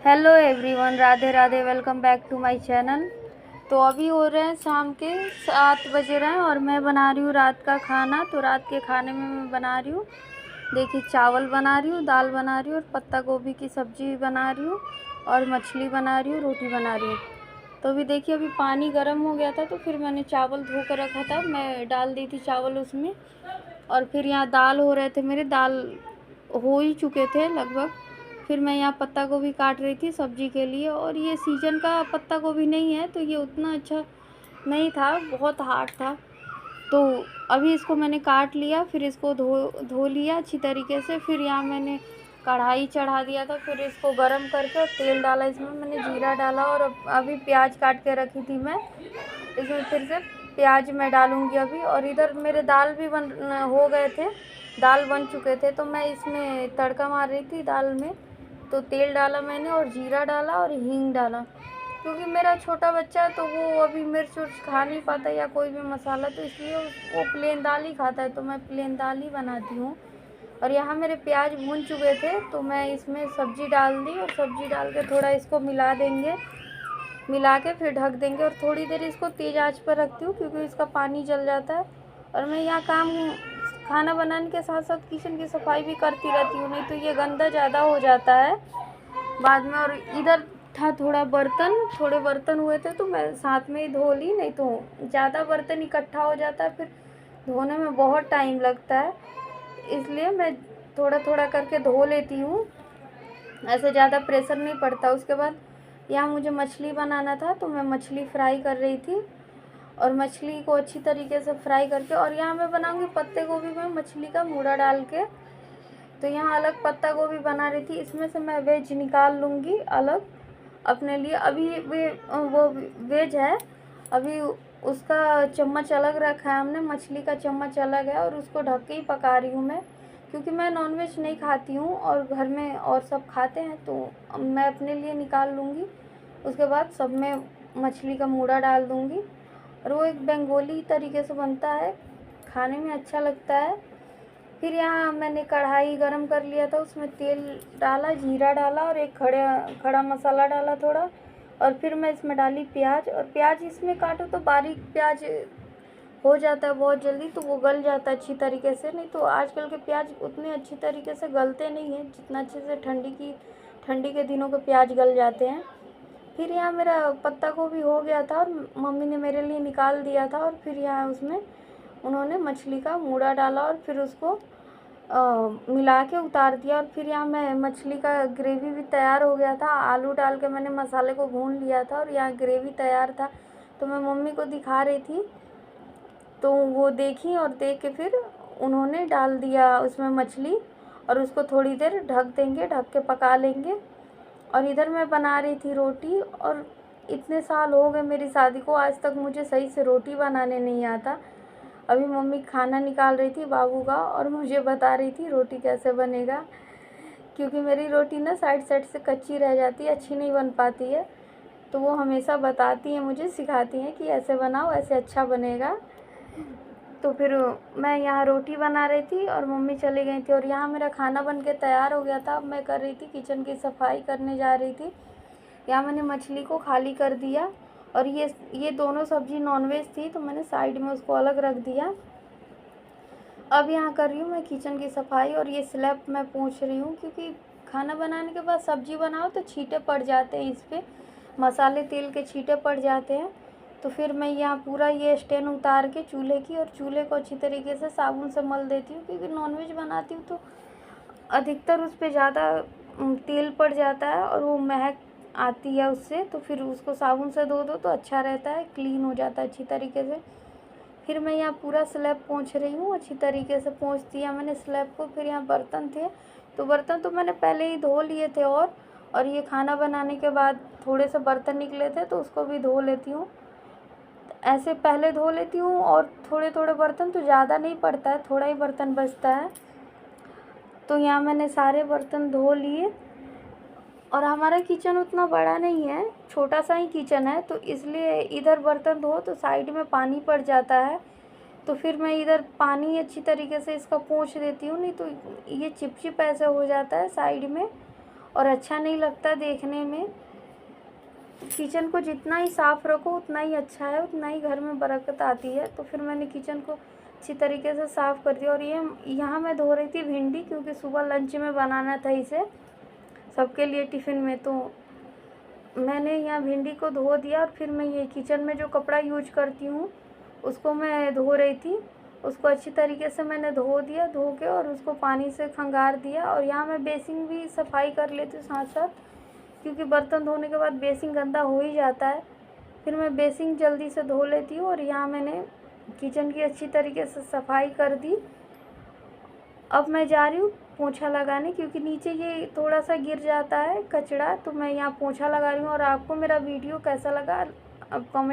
Hello everyone, Radhe Radhe. Welcome back to my channel. तो अभी हो रहे हैं शाम के 7 बजे रहे हैं और मैं बना रही हूँ रात का खाना। तो रात के खाने में मैं बना रही हूँ, देखिए, चावल बना रही हूँ, दाल बना रही हूँ और पत्ता गोभी की सब्ज़ी बना रही हूँ और मछली बना रही हूँ, रोटी बना रही हूँ। तो अभी देखिए, अभी पानी गर्म हो गया था तो फिर मैंने चावल धो कर रखा था, मैं डाल दी थी चावल उसमें। और फिर यहाँ दाल हो रहे थे, मेरे दाल हो ही चुके थे लगभग। फिर मैं यहाँ पत्ता गोभी काट रही थी सब्ज़ी के लिए, और ये सीजन का पत्ता गोभी नहीं है तो ये उतना अच्छा नहीं था, बहुत हार्ड था। तो अभी इसको मैंने काट लिया, फिर इसको धो लिया अच्छी तरीके से। फिर यहाँ मैंने कढ़ाई चढ़ा दिया था, फिर इसको गरम करके और तेल डाला, इसमें मैंने जीरा डाला और अभी प्याज काट के रखी थी मैं, इसमें फिर से प्याज मैं डालूँगी अभी। और इधर मेरे दाल भी हो गए थे, दाल बन चुके थे, तो मैं इसमें तड़का मार रही थी दाल में। तो तेल डाला मैंने और जीरा डाला और हींग डाला, क्योंकि मेरा छोटा बच्चा है तो वो अभी मिर्च उर्च खा नहीं पाता या कोई भी मसाला, तो इसलिए वो प्लेन दाल ही खाता है, तो मैं प्लेन दाल ही बनाती हूँ। और यहाँ मेरे प्याज भून चुके थे तो मैं इसमें सब्ज़ी डाल दी और सब्ज़ी डाल के थोड़ा इसको मिला देंगे, मिला के फिर ढक देंगे और थोड़ी देर इसको तेज़ आंच पर रखती हूँ, क्योंकि इसका पानी जल जाता है। और मैं यहाँ खाना बनाने के साथ साथ किचन की सफाई भी करती रहती हूँ, नहीं तो ये गंदा ज़्यादा हो जाता है बाद में। और इधर था थोड़े बर्तन हुए थे तो मैं साथ में ही धो ली, नहीं तो ज़्यादा बर्तन इकट्ठा हो जाता है, फिर धोने में बहुत टाइम लगता है, इसलिए मैं थोड़ा थोड़ा करके धो लेती हूँ, ऐसे ज़्यादा प्रेशर नहीं पड़ता। उसके बाद यहाँ मुझे मछली बनाना था तो मैं मछली फ्राई कर रही थी, और मछली को अच्छी तरीके से फ्राई करके, और यहाँ मैं बनाऊँगी पत्ते गोभी में मछली का मूड़ा डाल के। तो यहाँ अलग पत्ता गोभी बना रही थी, इसमें से मैं वेज निकाल लूँगी अलग अपने लिए। अभी वो वेज है, अभी उसका चम्मच अलग रखा है हमने, मछली का चम्मच अलग है, और उसको ढक के ही पका रही हूँ मैं, क्योंकि मैं नॉनवेज नहीं खाती हूँ और घर में और सब खाते हैं, तो मैं अपने लिए निकाल लूँगी। उसके बाद सब में मछली का मूड़ा डाल दूँगी, और वो एक बंगाली तरीके से बनता है, खाने में अच्छा लगता है। फिर यहाँ मैंने कढ़ाई गरम कर लिया था, उसमें तेल डाला, जीरा डाला और एक खड़ा मसाला डाला थोड़ा, और फिर मैं इसमें डाली प्याज। और प्याज इसमें काटो तो बारीक प्याज हो जाता है बहुत जल्दी, तो वो गल जाता है अच्छी तरीके से, नहीं तो आजकल के प्याज उतने अच्छी तरीके से गलते नहीं हैं जितना अच्छे से ठंडी के दिनों के प्याज गल जाते हैं। फिर यहाँ मेरा पत्ता गोभी हो गया था और मम्मी ने मेरे लिए निकाल दिया था, और फिर यहाँ उसमें उन्होंने मछली का मूड़ा डाला और फिर उसको मिला के उतार दिया। और फिर यहाँ मैं मछली का ग्रेवी भी तैयार हो गया था, आलू डाल के मैंने मसाले को भून लिया था और यहाँ ग्रेवी तैयार था, तो मैं मम्मी को दिखा रही थी, तो वो देखी और देख के फिर उन्होंने डाल दिया उसमें मछली, और उसको थोड़ी देर ढक देंगे, ढक के पका लेंगे। और इधर मैं बना रही थी रोटी, और इतने साल हो गए मेरी शादी को, आज तक मुझे सही से रोटी बनाने नहीं आता। अभी मम्मी खाना निकाल रही थी बाबू का और मुझे बता रही थी रोटी कैसे बनेगा, क्योंकि मेरी रोटी ना साइड साइड से कच्ची रह जाती है, अच्छी नहीं बन पाती है, तो वो हमेशा बताती हैं, मुझे सिखाती हैं कि ऐसे बनाओ, ऐसे अच्छा बनेगा। तो फिर मैं यहाँ रोटी बना रही थी और मम्मी चली गई थी, और यहाँ मेरा खाना बन के तैयार हो गया था। अब मैं कर रही थी किचन की सफाई करने जा रही थी। यहाँ मैंने मछली को खाली कर दिया, और ये दोनों सब्ज़ी नॉनवेज थी तो मैंने साइड में उसको अलग रख दिया। अब यहाँ कर रही हूँ मैं किचन की सफाई, और ये स्लैब मैं पोंछ रही हूँ, क्योंकि खाना बनाने के बाद सब्ज़ी बनाओ तो छींटे पड़ जाते हैं, इस पर मसाले तेल के छींटे पड़ जाते हैं। तो फिर मैं यहाँ पूरा ये स्टैंड उतार के चूल्हे की, और चूल्हे को अच्छी तरीके से साबुन से मल देती हूँ, क्योंकि नॉनवेज बनाती हूँ तो अधिकतर उस पर ज़्यादा तेल पड़ जाता है और वो महक आती है उससे, तो फिर उसको साबुन से धो दो तो अच्छा रहता है, क्लीन हो जाता है अच्छी तरीके से। फिर मैं यहाँ पूरा स्लैब पोंछ रही हूँ, अच्छी तरीके से पोंछ दिया मैंने स्लैब को। फिर यहाँ बर्तन थे तो बर्तन तो मैंने पहले ही धो लिए थे, और ये खाना बनाने के बाद थोड़े से बर्तन निकले थे तो उसको भी धो लेती हूँ, ऐसे पहले धो लेती हूँ। और थोड़े थोड़े बर्तन तो ज़्यादा नहीं पड़ता है, थोड़ा ही बर्तन बचता है, तो यहाँ मैंने सारे बर्तन धो लिए। और हमारा किचन उतना बड़ा नहीं है, छोटा सा ही किचन है, तो इसलिए इधर बर्तन धो तो साइड में पानी पड़ जाता है, तो फिर मैं इधर पानी अच्छी तरीके से इसका पोंछ देती हूँ, नहीं तो ये चिपचिप ऐसे हो जाता है साइड में, और अच्छा नहीं लगता देखने में। किचन को जितना ही साफ़ रखो उतना ही अच्छा है, उतना ही घर में बरकत आती है। तो फिर मैंने किचन को अच्छी तरीके से साफ़ कर दिया। और ये यहाँ मैं धो रही थी भिंडी, क्योंकि सुबह लंच में बनाना था इसे सबके लिए टिफ़िन में। तो मैंने यहाँ भिंडी को धो दिया और फिर मैं ये किचन में जो कपड़ा यूज करती हूँ उसको मैं धो रही थी। उसको अच्छी तरीके से मैंने धो दिया, धो के और उसको पानी से खंगार दिया। और यहाँ मैं बेसिन भी सफाई कर लेती हूँ साथ साथ, क्योंकि बर्तन धोने के बाद बेसिन गंदा हो ही जाता है। फिर मैं बेसिन जल्दी से धो लेती हूँ। और यहाँ मैंने किचन की अच्छी तरीके से सफाई कर दी। अब मैं जा रही हूँ पोंछा लगाने, क्योंकि नीचे ये थोड़ा सा गिर जाता है कचरा। तो मैं यहाँ पोंछा लगा रही हूँ। और आपको मेरा वीडियो कैसा लगा अब कमेंट